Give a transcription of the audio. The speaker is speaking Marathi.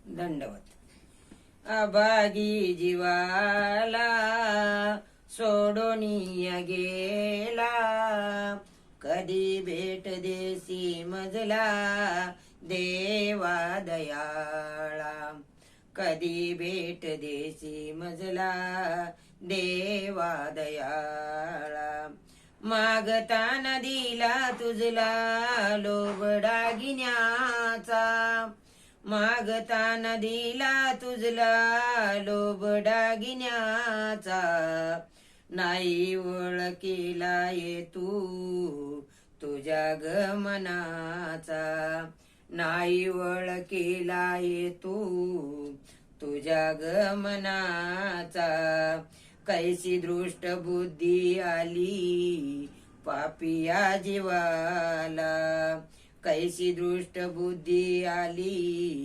दंडवत. अभागी जीवाला सोडोनिया गेला, कधी भेट देसी मजला देवा दयाळा. कधी भेट देसी मजला देवा दयाळा. मागताना दिला तुझला लोभ दागिन्याचा, मागताना दिला तुझला लोभ दागिन्याचा. नाही ओळखीला ये तू तुझ्या गमनाचा, नाही ओळखीला ये तू तुझ्या गमनाचा. कैसी दृष्ट बुद्धी आली पापिया जीवाला, कैसी दृष्ट बुद्धी आली